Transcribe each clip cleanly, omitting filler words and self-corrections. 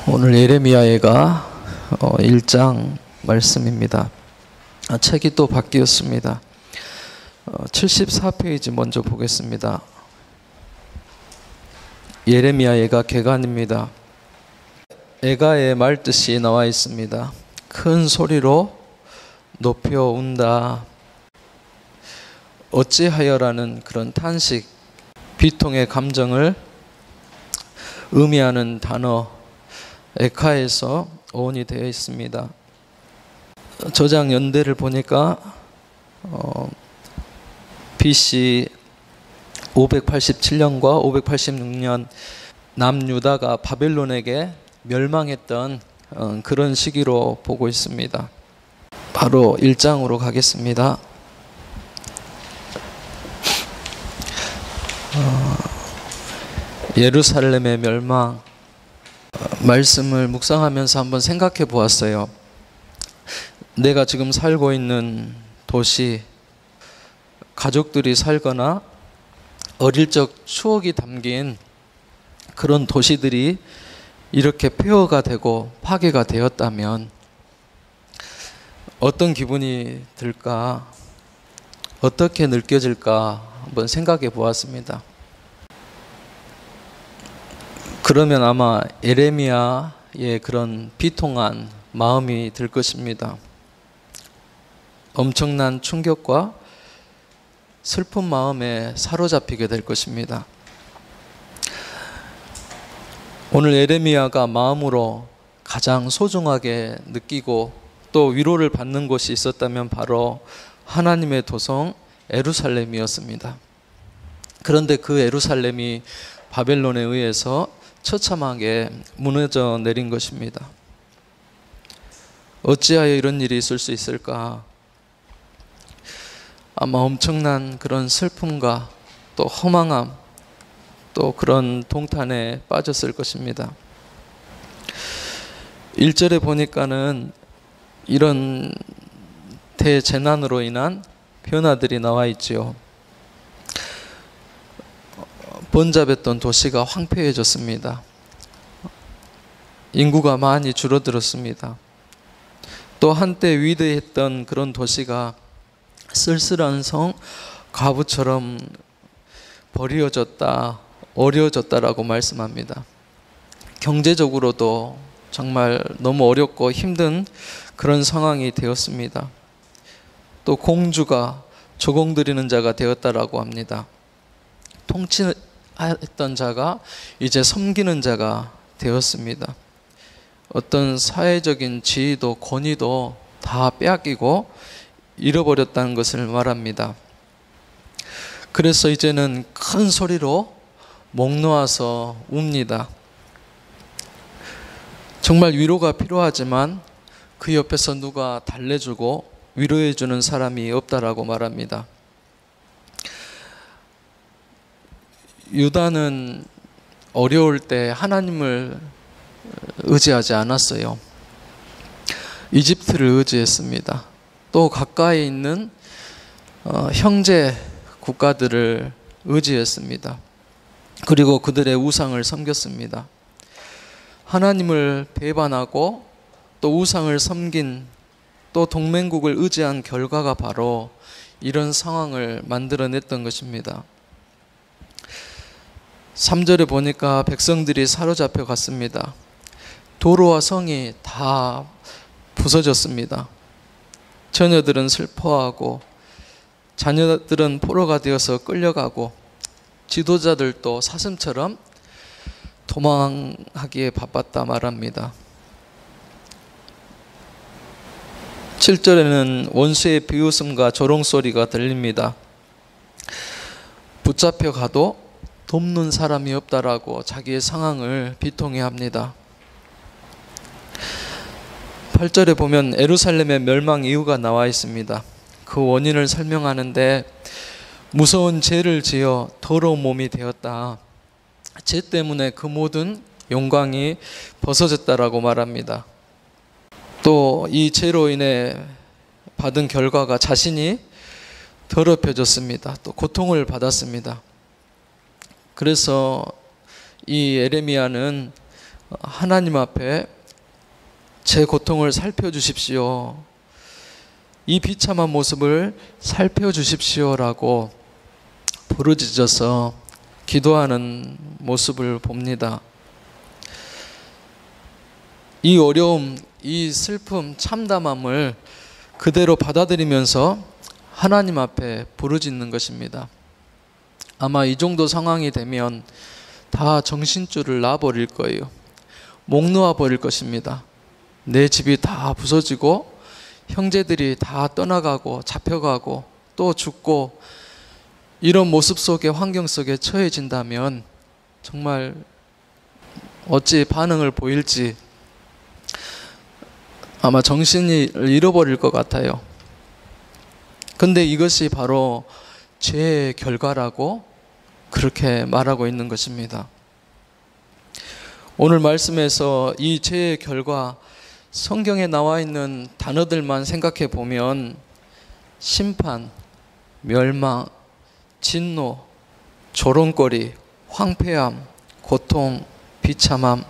오늘 예레미야가 1장 말씀입니다. 책이 또 바뀌었습니다. 74페이지 먼저 보겠습니다. 예레미야가 개간입니다. 애가의 말뜻이 나와 있습니다. 큰 소리로 높여 운다. 어찌하여라는 그런 탄식, 비통의 감정을 의미하는 단어 에카에서 어원이 되어 있습니다. 저장 연대를 보니까 BC 587년과 586년 남유다가 바벨론에게 멸망했던 그런 시기로 보고 있습니다. 바로 1장으로 가겠습니다. 예루살렘의 멸망, 말씀을 묵상하면서 한번 생각해 보았어요. 내가 지금 살고 있는 도시, 가족들이 살거나 어릴 적 추억이 담긴 그런 도시들이 이렇게 폐허가 되고 파괴가 되었다면 어떤 기분이 들까? 어떻게 느껴질까? 한번 생각해 보았습니다. 그러면 아마 예레미야의 그런 비통한 마음이 들 것입니다. 엄청난 충격과 슬픈 마음에 사로잡히게 될 것입니다. 오늘 예레미야가 마음으로 가장 소중하게 느끼고 또 위로를 받는 곳이 있었다면 바로 하나님의 도성 예루살렘이었습니다. 그런데 그 예루살렘이 바벨론에 의해서 처참하게 무너져 내린 것입니다. 어찌하여 이런 일이 있을 수 있을까? 아마 엄청난 그런 슬픔과 또 허망함, 또 그런 동탄에 빠졌을 것입니다. 1절에 보니까는 이런 대재난으로 인한 변화들이 나와 있지요. 번잡했던 도시가 황폐해졌습니다. 인구가 많이 줄어들었습니다. 또 한때 위대했던 그런 도시가 쓸쓸한 성 과부처럼 버려졌다, 어려워졌다라고 말씀합니다. 경제적으로도 정말 너무 어렵고 힘든 그런 상황이 되었습니다. 또 공주가 조공드리는 자가 되었다라고 합니다. 통치했던 자가 이제 섬기는 자가 되었습니다. 어떤 사회적인 지위도 권위도 다 빼앗기고 잃어버렸다는 것을 말합니다. 그래서 이제는 큰 소리로 목 놓아서 웁니다. 정말 위로가 필요하지만 그 옆에서 누가 달래주고 위로해주는 사람이 없다라고 말합니다. 유다는 어려울 때 하나님을 의지하지 않았어요. 이집트를 의지했습니다. 또 가까이 있는 형제 국가들을 의지했습니다. 그리고 그들의 우상을 섬겼습니다. 하나님을 배반하고 또 우상을 섬긴 또 동맹국을 의지한 결과가 바로 이런 상황을 만들어냈던 것입니다. 3절에 보니까 백성들이 사로잡혀 갔습니다. 도로와 성이 다 부서졌습니다. 처녀들은 슬퍼하고 자녀들은 포로가 되어서 끌려가고 지도자들도 사슴처럼 도망하기에 바빴다 말합니다. 7절에는 원수의 비웃음과 조롱소리가 들립니다. 붙잡혀 가도 돕는 사람이 없다라고 자기의 상황을 비통해합니다. 8절에 보면 예루살렘의 멸망 이유가 나와 있습니다. 그 원인을 설명하는데 무서운 죄를 지어 더러운 몸이 되었다. 죄 때문에 그 모든 영광이 벗어졌다라고 말합니다. 또 이 죄로 인해 받은 결과가 자신이 더럽혀졌습니다. 또 고통을 받았습니다. 그래서 이 예레미야는 하나님 앞에 제 고통을 살펴주십시오. 이 비참한 모습을 살펴주십시오라고 부르짖어서 기도하는 모습을 봅니다. 이 어려움, 이 슬픔, 참담함을 그대로 받아들이면서 하나님 앞에 부르짖는 것입니다. 아마 이 정도 상황이 되면 다 정신줄을 놔버릴 거예요. 목 놓아버릴 것입니다. 내 집이 다 부서지고 형제들이 다 떠나가고 잡혀가고 또 죽고 이런 모습 속에 환경 속에 처해진다면 정말 어찌 반응을 보일지 아마 정신을 잃어버릴 것 같아요. 근데 이것이 바로 죄의 결과라고 그렇게 말하고 있는 것입니다. 오늘 말씀에서 이 죄의 결과 성경에 나와 있는 단어들만 생각해 보면 심판, 멸망, 진노, 조롱거리, 황폐함, 고통, 비참함,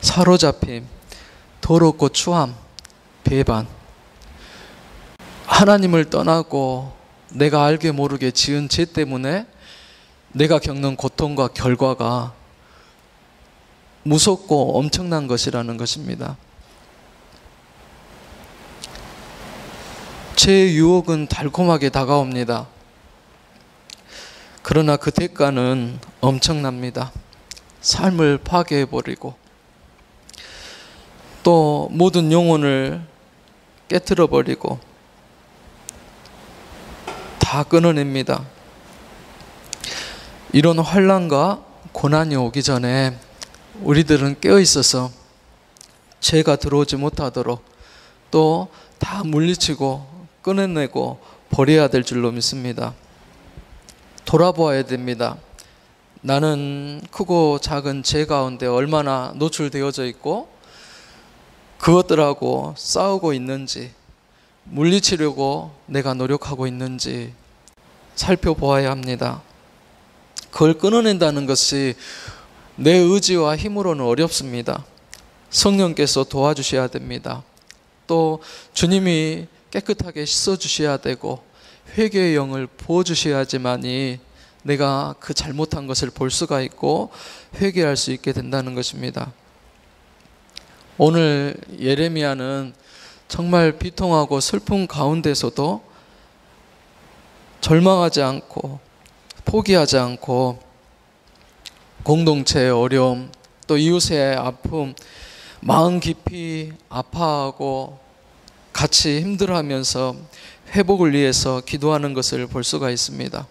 사로잡힘, 더럽고 추함, 배반, 하나님을 떠나고 내가 알게 모르게 지은 죄 때문에 내가 겪는 고통과 결과가 무섭고 엄청난 것이라는 것입니다. 죄의 유혹은 달콤하게 다가옵니다. 그러나 그 대가는 엄청납니다. 삶을 파괴해버리고 또 모든 영혼을 깨트려버리고 다 끊어냅니다. 이런 환난과 고난이 오기 전에 우리들은 깨어있어서 죄가 들어오지 못하도록 또 다 물리치고 끊어내고 버려야 될 줄로 믿습니다. 돌아보아야 됩니다. 나는 크고 작은 죄 가운데 얼마나 노출되어져 있고 그것들하고 싸우고 있는지, 물리치려고 내가 노력하고 있는지 살펴보아야 합니다. 그걸 끊어낸다는 것이 내 의지와 힘으로는 어렵습니다. 성령께서 도와주셔야 됩니다. 또 주님이 깨끗하게 씻어주셔야 되고 회개의 영을 부어주셔야지만이 내가 그 잘못한 것을 볼 수가 있고 회개할 수 있게 된다는 것입니다. 오늘 예레미야는 정말 비통하고 슬픔 가운데서도 절망하지 않고 포기하지 않고 공동체의 어려움 또 이웃의 아픔 마음 깊이 아파하고 같이 힘들어하면서 회복을 위해서 기도하는 것을 볼 수가 있습니다.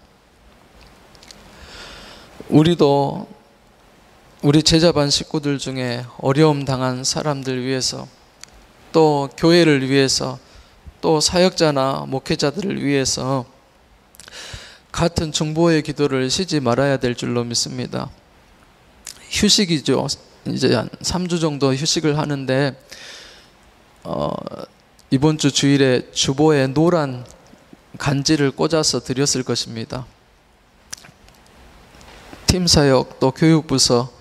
우리도 우리 제자반 식구들 중에 어려움 당한 사람들 위해서 또 교회를 위해서 또 사역자나 목회자들을 위해서 같은 중보의 기도를 쉬지 말아야 될 줄로 믿습니다. 휴식이죠. 이제 한 3주 정도 휴식을 하는데 이번 주 주일에 주보에 노란 간지를 꽂아서 드렸을 것입니다. 팀사역 또 교육부서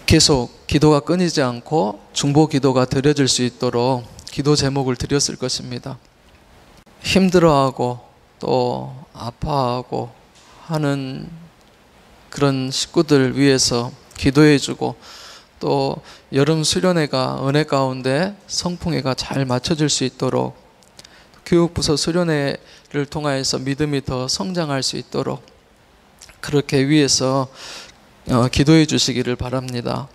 계속 기도가 끊이지 않고 중보 기도가 드려질 수 있도록 기도 제목을 드렸을 것입니다. 힘들어하고 또 아파하고 하는 그런 식구들 위해서 기도해주고 또 여름 수련회가 은혜 가운데 성풍회가 잘 맞춰질 수 있도록 교육부서 수련회를 통하여서 믿음이 더 성장할 수 있도록 그렇게 위해서 기도해 주시기를 바랍니다.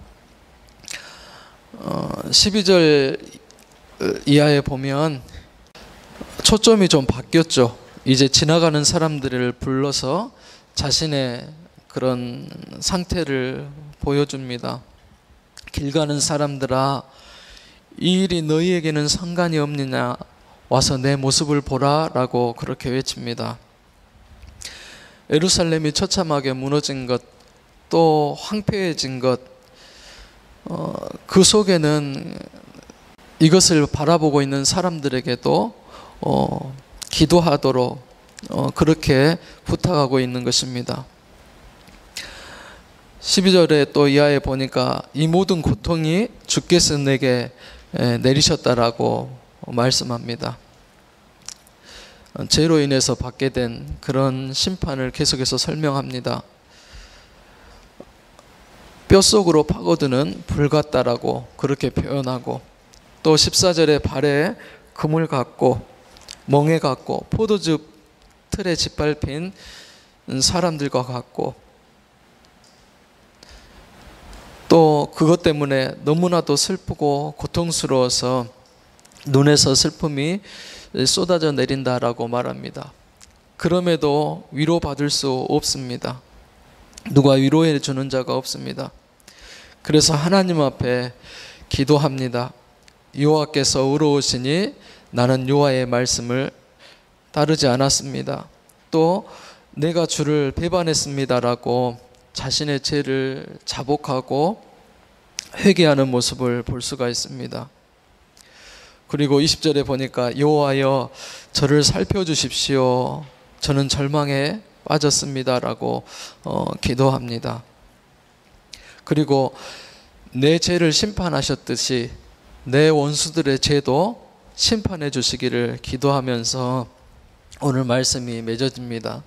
12절 이하에 보면 초점이 좀 바뀌었죠. 이제 지나가는 사람들을 불러서 자신의 그런 상태를 보여줍니다. 길 가는 사람들아, 이 일이 너희에게는 상관이 없느냐, 와서 내 모습을 보라 라고 그렇게 외칩니다. 예루살렘이 처참하게 무너진 것, 또 황폐해진 것, 그 속에는 이것을 바라보고 있는 사람들에게도 기도하도록 그렇게 부탁하고 있는 것입니다. 12절에 또 이하에 보니까 이 모든 고통이 주께서 내게 내리셨다라고 말씀합니다. 죄로 인해서 받게 된 그런 심판을 계속해서 설명합니다. 뼛속으로 파고드는 불 같다라고 그렇게 표현하고, 또 14절에 발에 금을 갖고 멍에 갖고 포도즙 틀에 짓밟힌 사람들과 같고, 또 그것 때문에 너무나도 슬프고 고통스러워서 눈에서 슬픔이 쏟아져 내린다라고 말합니다. 그럼에도 위로받을 수 없습니다. 누가 위로해 주는 자가 없습니다. 그래서 하나님 앞에 기도합니다. 여호와께서 의로우시니 나는 여호와의 말씀을 따르지 않았습니다. 또 내가 주를 배반했습니다라고 자신의 죄를 자복하고 회개하는 모습을 볼 수가 있습니다. 그리고 20절에 보니까 여호와여 저를 살펴주십시오. 저는 절망에 빠졌습니다라고 기도합니다. 그리고 내 죄를 심판하셨듯이 내 원수들의 죄도 심판해 주시기를 기도하면서 오늘 말씀이 맺어집니다.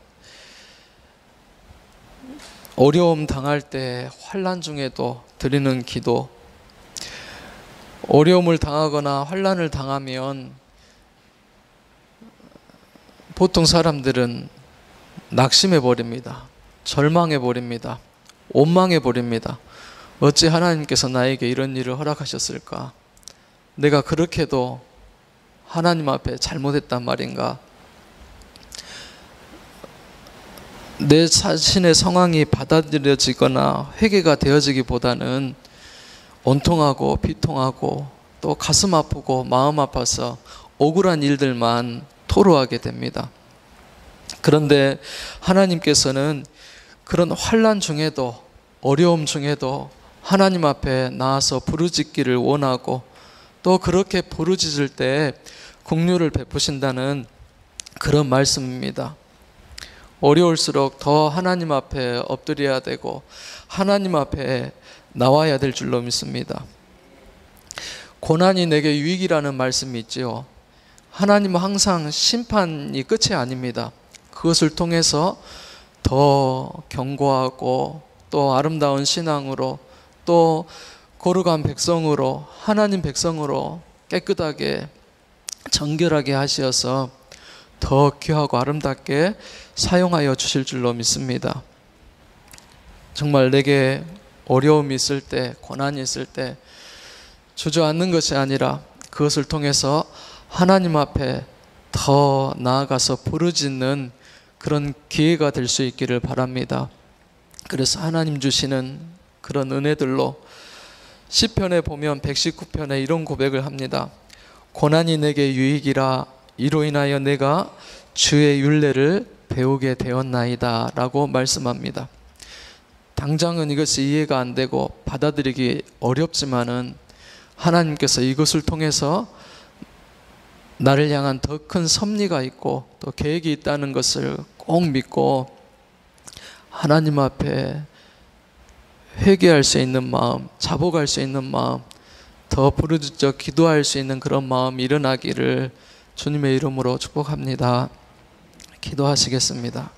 어려움 당할 때, 환난 중에도 드리는 기도. 어려움을 당하거나 환난을 당하면 보통 사람들은 낙심해 버립니다. 절망해 버립니다. 원망해 버립니다. 어찌 하나님께서 나에게 이런 일을 허락하셨을까? 내가 그렇게도 하나님 앞에 잘못했단 말인가? 내 자신의 상황이 받아들여지거나 회개가 되어지기보다는 원통하고 비통하고 또 가슴 아프고 마음 아파서 억울한 일들만 토로하게 됩니다. 그런데 하나님께서는 그런 환난 중에도, 어려움 중에도 하나님 앞에 나와서 부르짖기를 원하고, 또 그렇게 부르짖을 때 긍휼을 베푸신다는 그런 말씀입니다. 어려울수록 더 하나님 앞에 엎드려야 되고 하나님 앞에 나와야 될 줄로 믿습니다. 고난이 내게 유익이라는 말씀이 있지요. 하나님은 항상 심판이 끝이 아닙니다. 그것을 통해서 더 견고하고 또 아름다운 신앙으로, 또 거룩한 백성으로, 하나님 백성으로 깨끗하게 정결하게 하셔서 더 귀하고 아름답게 사용하여 주실 줄로 믿습니다. 정말 내게 어려움이 있을 때, 고난이 있을 때 주저앉는 것이 아니라 그것을 통해서 하나님 앞에 더 나아가서 부르짖는 그런 기회가 될 수 있기를 바랍니다. 그래서 하나님 주시는 그런 은혜들로 시편에 보면 119편에 이런 고백을 합니다. 고난이 내게 유익이라 이로 인하여 내가 주의 율례를 배우게 되었나이다 라고 말씀합니다. 당장은 이것이 이해가 안 되고 받아들이기 어렵지만은 하나님께서 이것을 통해서 나를 향한 더 큰 섭리가 있고 또 계획이 있다는 것을 꼭 믿고 하나님 앞에 회개할 수 있는 마음, 자복할 수 있는 마음, 더 부르짖어 기도할 수 있는 그런 마음이 일어나기를 주님의 이름으로 축복합니다. 기도하시겠습니다.